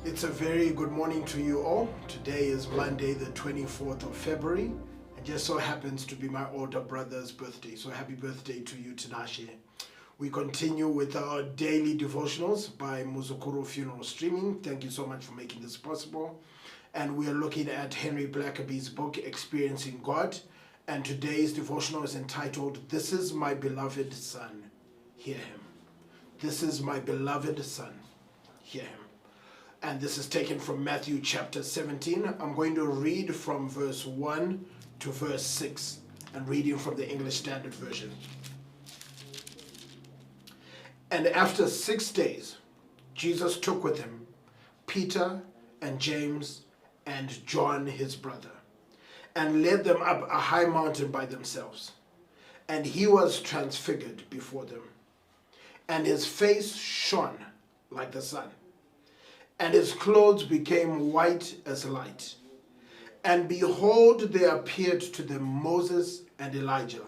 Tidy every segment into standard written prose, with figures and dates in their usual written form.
It's a very good morning to you all. Today is Monday, the 24th of February. It just so happens to be my older brother's birthday. So happy birthday to you, Tinashe. We continue with our daily devotionals by Muzukuru Funeral Streaming. Thank you so much for making this possible. And we are looking at Henry Blackaby's book, Experiencing God. And today's devotional is entitled, This is my beloved son, hear him. This is my beloved son, hear him. And this is taken from Matthew chapter 17. I'm going to read from verse 1 to verse 6 and reading from the English Standard Version. And after 6 days, Jesus took with him Peter and James and John his brother, and led them up a high mountain by themselves. And he was transfigured before them, and his face shone like the sun, and his clothes became white as light. And behold, there appeared to them Moses and Elijah,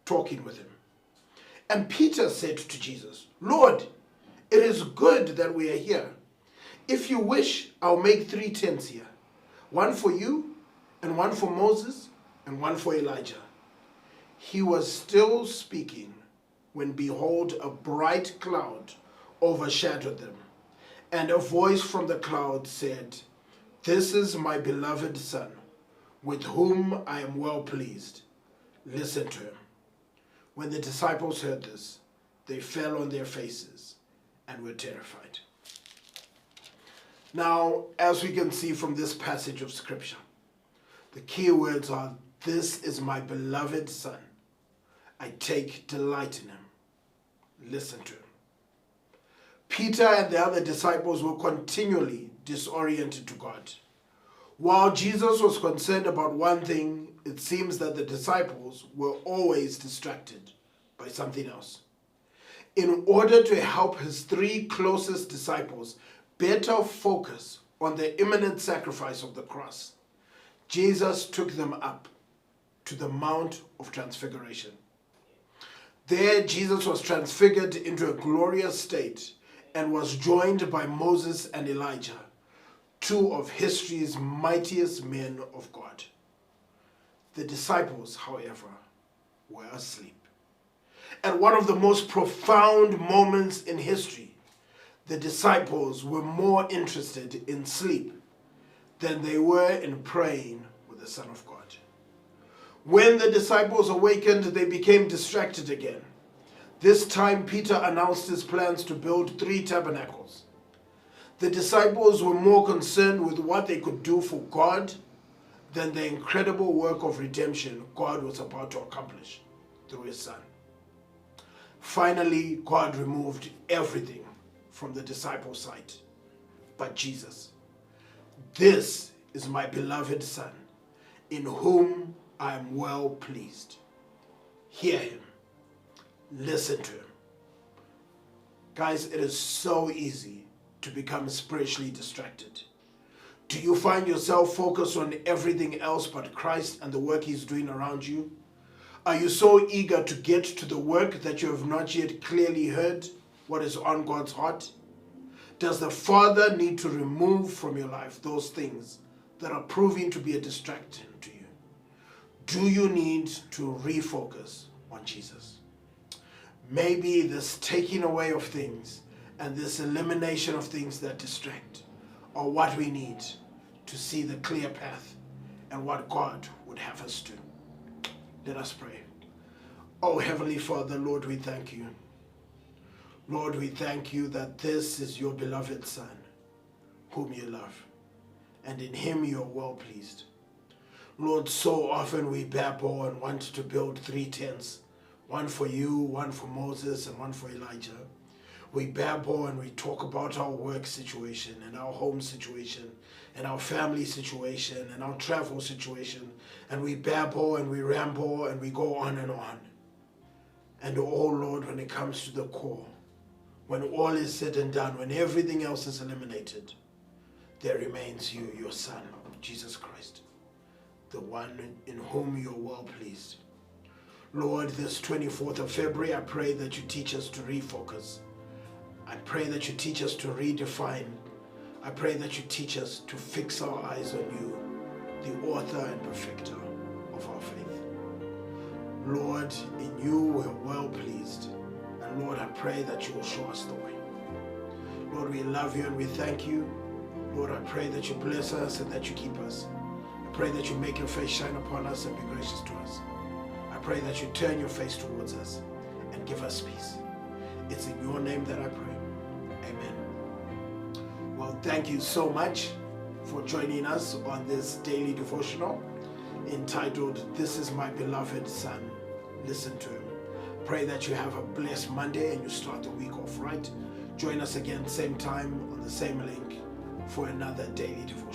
talking with him. And Peter said to Jesus, Lord, it is good that we are here. If you wish, I'll make 3 tents here, one for you, and one for Moses, and one for Elijah. He was still speaking when, behold, a bright cloud overshadowed them. And a voice from the cloud said, This is my beloved son, with whom I am well pleased. Listen to him. When the disciples heard this, they fell on their faces and were terrified. Now, as we can see from this passage of Scripture, the key words are, This is my beloved son. I take delight in him. Listen to him. Peter and the other disciples were continually disoriented to God. While Jesus was concerned about one thing, it seems that the disciples were always distracted by something else. In order to help his 3 closest disciples better focus on the imminent sacrifice of the cross, Jesus took them up to the Mount of Transfiguration. There, Jesus was transfigured into a glorious state and was joined by Moses and Elijah, 2 of history's mightiest men of God. The disciples, however, were asleep. At one of the most profound moments in history, the disciples were more interested in sleep than they were in praying with the Son of God. When the disciples awakened, they became distracted again. This time, Peter announced his plans to build 3 tabernacles. The disciples were more concerned with what they could do for God than the incredible work of redemption God was about to accomplish through his Son. Finally, God removed everything from the disciples' sight but Jesus. This is my beloved Son, in whom I am well pleased. Hear him. Listen to him. Guys, it is so easy to become spiritually distracted. Do you find yourself focused on everything else but Christ and the work he's doing around you? Are you so eager to get to the work that you have not yet clearly heard what is on God's heart? Does the Father need to remove from your life those things that are proving to be a distraction to you? Do you need to refocus on Jesus? Maybe this taking away of things and this elimination of things that distract are what we need to see the clear path and what God would have us do. Let us pray. Oh, Heavenly Father, Lord, we thank you. Lord, we thank you that this is your beloved Son, whom you love, and in him you are well pleased. Lord, so often we babble and want to build 3 tents, one for you, one for Moses, and one for Elijah. We babble and we talk about our work situation and our home situation and our family situation and our travel situation, and we babble and we ramble and we go on and on. And oh Lord, when it comes to the core, when all is said and done, when everything else is eliminated, there remains you, your Son, Jesus Christ, the one in whom you are well pleased. Lord, this 24th of February, I pray that you teach us to refocus. I pray that you teach us to redefine. I pray that you teach us to fix our eyes on you, the author and perfecter of our faith. Lord, in you we're well pleased. And Lord, I pray that you will show us the way. Lord, we love you and we thank you. Lord, I pray that you bless us and that you keep us. I pray that you make your face shine upon us and be gracious to us. I pray that you turn your face towards us and give us peace. It's in your name that I pray. Amen. Well, thank you so much for joining us on this daily devotional entitled, This is My Beloved Son, Listen to Him. Pray that you have a blessed Monday and you start the week off right. Join us again same time on the same link for another daily devotional.